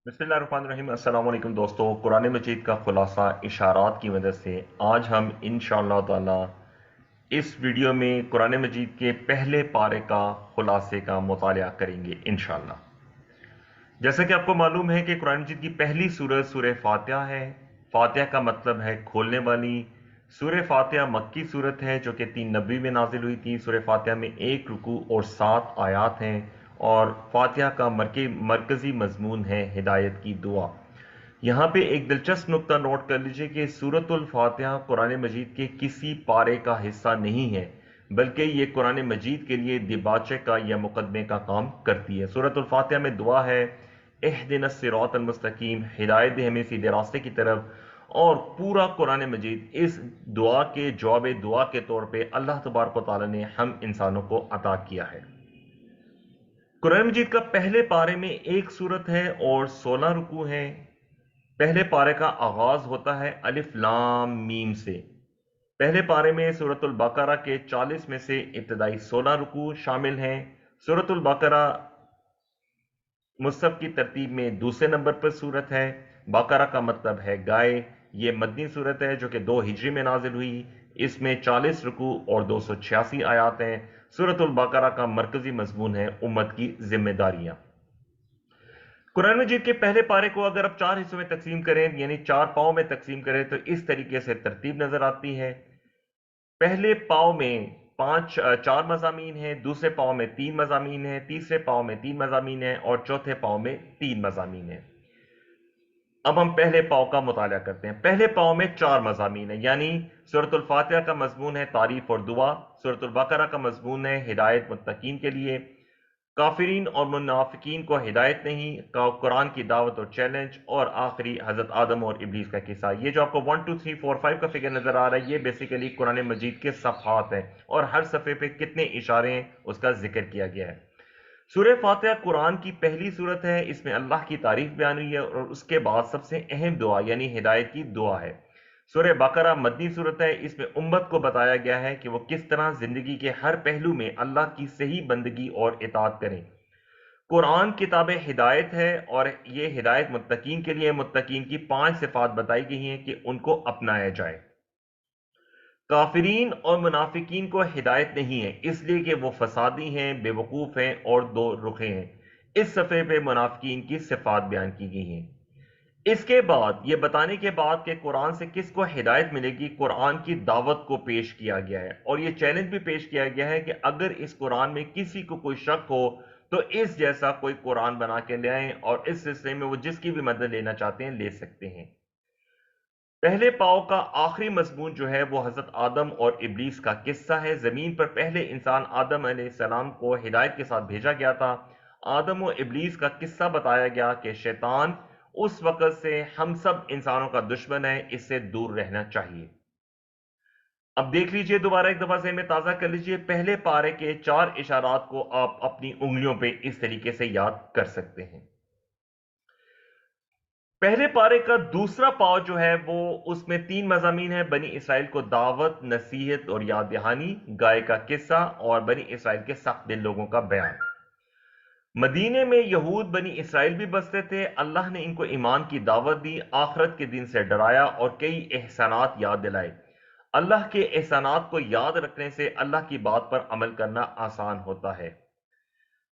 बिस्मिल्लाहिर्रहमानिर्रहीम। अस्सलाम वालेकुम दोस्तों, कुरान मजीद का खुलासा इशारात की मदद से आज हम इंशाअल्लाह ताला इस वीडियो में कुरान मजीद के पहले पारे का खुलासे का मुतालिया करेंगे इंशाअल्लाह। जैसा कि आपको मालूम है कि कुरान मजीद की पहली सूरत सूरह फातिहा है। फातिहा का मतलब है खोलने वाली। सूरह फातिहा मक्की सूरत है जो कि 390 में नाजिल हुई थी। सूरह फातिहा में एक रुकू और 7 आयात हैं और फातिहा का मरकजी मजमून है हिदायत की दुआ। यहाँ पे एक दिलचस्प नुक्ता नोट कर लीजिए कि सूरतुल फातिहा कुरान मजीद के किसी पारे का हिस्सा नहीं है, बल्कि ये कुरान मजीद के लिए दिबाचे का या मुकदमे का काम करती है। सूरतुल फातिहा में दुआ है, इहदिनस सिरातल मुस्तकीम, हिदायत दे हमें सीधे रास्ते की तरफ। और पूरा कुरान मजीद इस दुआ के जवाब दुआ के तौर पे अल्लाह तबारक व तआला ने हम इंसानों को अता किया है। कुरान मजीद का पहले पारे में एक सूरत है और 16 रुकू हैं। पहले पारे का आगाज होता है अलिफ लाम मीम से। पहले पारे में सूरतुल बकरा के 40 में से इब्तदाई 16 रुकू शामिल हैं। सूरतुल बकरा मुसहफ की तरतीब में दूसरे नंबर पर सूरत है। बकरा का मतलब है गाय। ये मदनी सूरत है जो कि 2 हिजरी में नाजिल हुई। इसमें 40 रुकू और 286 आयात हैं। सूरतुल बकरा का मरकजी मजमून है उम्मत की जिम्मेदारियां। कुरान मजीद के पहले पारे को अगर आप 4 हिस्सों में तकसीम करें, यानी 4 पाओं में तकसीम करें, तो इस तरीके से तरतीब नजर आती है। पहले पाव में 4 मजामीन हैं, दूसरे पाव में 3 मजामीन हैं, तीसरे पाव में 3 मजामीन हैं और चौथे पाव में 3 मजामीन हैं। अब हम पहले पाव का मुताला करते हैं। पहले पाव में 4 मजामीन है, यानी सूरतुल फातिहा का मजमून है तारीफ और दुआ। सूरतुल बकरा का मजमून है हिदायत मुत्तकीन के लिए। काफिरीन और मुनाफिकीन को हिदायत नहीं, कुरान की दावत और चैलेंज। और आखिरी हजरत आदम और इब्लीस का किस्सा। ये जो आपको 1 2 3 4 5 का फिगर नजर आ रहा है, ये बेसिकली कुरान मजीद के सफ़हात हैं और हर सफ़े पे कितने इशारे हैं उसका जिक्र किया गया है। सूरह फातिहा कुरान की पहली सूरत है। इसमें अल्लाह की तारीफ बयान हुई है और उसके बाद सबसे अहम दुआ यानी हिदायत की दुआ है। सूरह बकरा मदनी सूरत है। इसमें उम्मत को बताया गया है कि वो किस तरह जिंदगी के हर पहलू में अल्लाह की सही बंदगी और इताअत करें। कुरान किताब हिदायत है और ये हिदायत मुत्तकीन के लिए। मुत्तकीन की 5 सिफात बताई गई हैं कि उनको अपनाया जाए। काफिरीन और मुनाफिकीन को हिदायत नहीं है, इसलिए कि वो फसादी हैं, बेवकूफ हैं और दो रुखे हैं। इस सफ़े पे मुनाफिकीन की सिफात बयान की गई हैं। इसके बाद ये बताने के बाद कि कुरान से किसको हिदायत मिलेगी, कुरान की दावत को पेश किया गया है और ये चैलेंज भी पेश किया गया है कि अगर इस कुरान में किसी को कोई शक हो तो इस जैसा कोई कुरान बना के ले आए और इस सिलसिले में वो जिसकी भी मदद लेना चाहते हैं ले सकते हैं। पहले पाव का आखिरी मजमून जो है वो हजरत आदम और इब्लीस का किस्सा है। जमीन पर पहले इंसान आदम अलैहिस्सलाम को हिदायत के साथ भेजा गया था। आदम और इब्लीस का किस्सा बताया गया कि शैतान उस वक्त से हम सब इंसानों का दुश्मन है, इससे दूर रहना चाहिए। अब देख लीजिए, दोबारा एक दफा से में ताजा कर लीजिए। पहले पारे के 4 इशारात को आप अपनी उंगलियों पे इस तरीके से याद कर सकते हैं। पहले पारे का दूसरा पाव जो है वो उसमें 3 मजामीन है। बनी इसराइल को दावत, नसीहत और याद दहानी, गाय का किस्सा और बनी इसराइल के सख्त दिल लोगों का बयान। मदीने में यहूद बनी इसराइल भी बसते थे। अल्लाह ने इनको ईमान की दावत दी, आखरत के दिन से डराया और कई एहसानात याद दिलाए। अल्लाह के एहसानात को याद रखने से अल्लाह की बात पर अमल करना आसान होता है।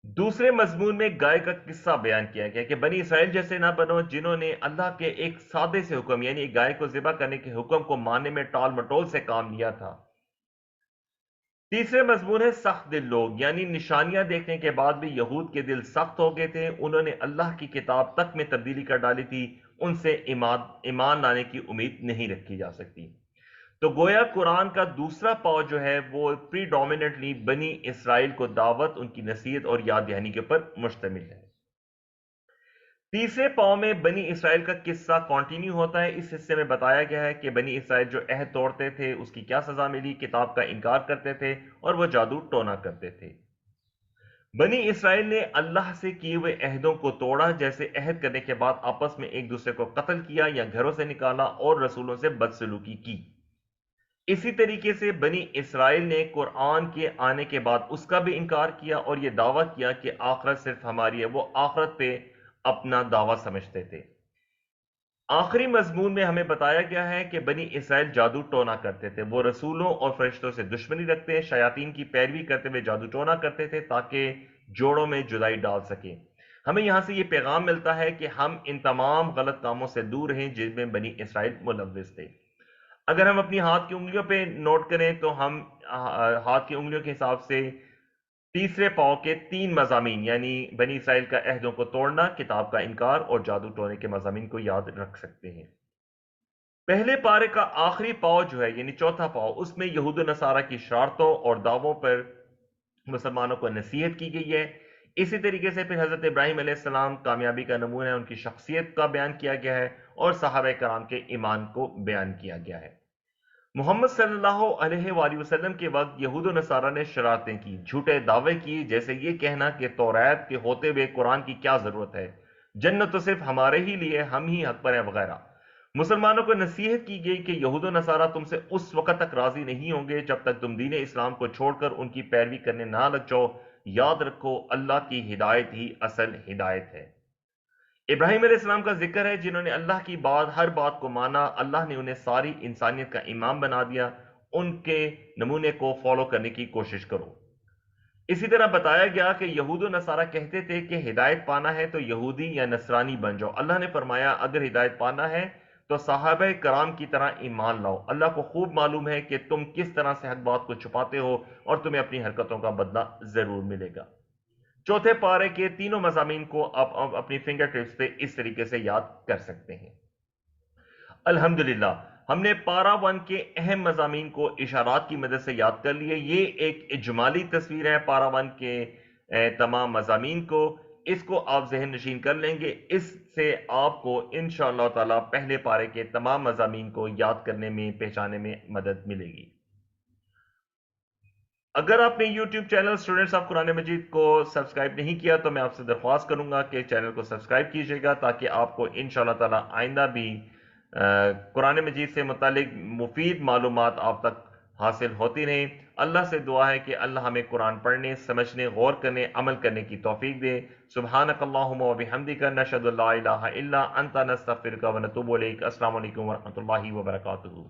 दूसरे मजमून में गाय का किस्सा बयान किया गया कि बनी इसराइल जैसे ना बनो जिन्होंने अल्लाह के एक सादे से हुक्म यानी गाय को ज़िबा करने के हुक्म को मानने में टाल मटोल से काम लिया था। तीसरे मजमून है सख्त दिल लोग, यानी निशानियां देखने के बाद भी यहूद के दिल सख्त हो गए थे। उन्होंने अल्लाह की किताब तक में तब्दीली कर डाली थी। उनसे ईमान लाने की उम्मीद नहीं रखी जा सकती। तो गोया कुरान का दूसरा पाव जो है वो प्रीडोमिनेटली बनी इसराइल को दावत, उनकी नसीहत और याद दहानी के ऊपर मुश्तमिल है। तीसरे पाव में बनी इसराइल का किस्सा कंटिन्यू होता है। इस हिस्से में बताया गया है कि बनी इसराइल जो अहद तोड़ते थे उसकी क्या सजा मिली, किताब का इनकार करते थे और वो जादू टोना करते थे। बनी इसराइल ने अल्लाह से किए हुए अहदों को तोड़ा, जैसे अहद करने के बाद आपस में एक दूसरे को कत्ल किया या घरों से निकाला और रसूलों से बदसलूकी की। इसी तरीके से बनी इसराइल ने कुरान के आने के बाद उसका भी इनकार किया और यह दावा किया कि आखरत सिर्फ हमारी है। वो आखरत पे اپنا دعویٰ سمجھتے تھے۔ آخری مضمون میں ہمیں بتایا گیا ہے کہ بنی اسرائیل جادو ٹونا کرتے تھے، وہ رسولوں اور فرشتوں سے دشمنی رکھتے، شیاطین کی پیروی کرتے ہوئے جادو ٹونا کرتے تھے تاکہ جوڑوں میں جدائی ڈال سکیں۔ ہمیں یہاں سے یہ پیغام ملتا ہے کہ ہم ان تمام غلط کاموں سے دور رہیں جن میں بنی اسرائیل ملوث تھے۔ اگر ہم اپنی ہاتھ کی انگلیوں پہ نوٹ کریں تو ہم ہاتھ کی انگلیوں کے حساب سے تیسرے پاؤ کے 3 مضامین یعنی بنی اسرائیل کا عہدوں کو توڑنا، کتاب کا انکار اور جادو ٹونے کے مضامین کو یاد رکھ سکتے ہیں۔ پہلے پارے کا آخری پاؤ جو ہے یعنی چوتھا پاؤ، اس میں یہود و نصارہ کی شرارتوں اور دعووں پر مسلمانوں کو نصیحت کی گئی ہے۔ اسی طریقے سے پھر حضرت ابراہیم علیہ السلام کامیابی کا نمونہ ہے، ان کی شخصیت کا بیان کیا گیا ہے اور صحابہ کرام کے ایمان کو بیان کیا گیا ہے۔ محمد صلی اللہ علیہ وآلہ وسلم کے وقت یہود و نصارہ نے شرارتیں کی، جھوٹے دعوے کی، جیسے یہ کہنا کہ توریت کے ہوتے ہوئے قرآن کی کیا ضرورت ہے، جنت تو صرف ہمارے ہی لیے، ہم ہی حق پر ہیں وغیرہ۔ مسلمانوں کو نصیحت کی گئی کہ یہود و نصارہ تم سے اس وقت تک راضی نہیں ہوں گے جب تک تم دین اسلام کو چھوڑ کر ان کی پیروی کرنے نہ لگ جاؤ۔ یاد رکھو اللہ کی ہدایت ہی اصل ہدایت ہے۔ ابراہیم علیہ السلام کا ذکر ہے جنہوں نے اللہ کی ہر بات کو مانا، اللہ نے انہیں ساری انسانیت کا امام بنا دیا، ان کے نمونے کو فالو کرنے کی کوشش کرو۔ اسی طرح بتایا گیا کہ یہود و نصارہ کہتے تھے کہ ہدایت پانا ہے تو یہودی یا نصرانی بن جاؤ۔ اللہ نے فرمایا اگر ہدایت پانا ہے تو صحابہ کرام کی طرح ایمان لاؤ۔ اللہ کو خوب معلوم ہے کہ تم کس طرح سے حق بات کو چھپاتے ہو اور تمہیں اپنی حرکتوں کا بدلہ ضرور ملے گا۔ چوتھے پارے کے تینوں مضامین کو آپ اپنی فنگر ٹپس پہ اس طریقے سے یاد کر سکتے ہیں۔ الحمدللہ ہم نے پارا 1 کے اہم مضامین کو اشارات کی مدد سے یاد کر لیے۔ یہ ایک اجمالی تصویر ہے پارا 1 کے تمام مضامین کو، اس کو آپ ذہن نشین کر لیں گے، اس سے آپ کو انشاءاللہ تعالی پہلے پارے کے تمام مضامین کو یاد کرنے میں، پہچانے میں مدد ملے گی۔ اگر آپ نے یوٹیوب چینل اسٹوڈنٹس آف قرآن مجید کو سبسکرائب نہیں کیا تو میں آپ سے درخواست کروں گا کہ چینل کو سبسکرائب کیجیے گا تاکہ آپ کو انشاءاللہ تعالی آئندہ بھی قرآن مجید سے متعلق مفید معلومات آپ تک حاصل ہوتی رہیں۔ اللہ سے دعا ہے کہ اللہ ہمیں قرآن پڑھنے، سمجھنے، غور کرنے، عمل کرنے کی توفیق دے۔ سبحانک اللہم و بحمدک نشہد لا الہ الا انت نستغفرک و نتوب الیک۔ السلام علیکم ورحمۃ اللہ وبرکاتہ۔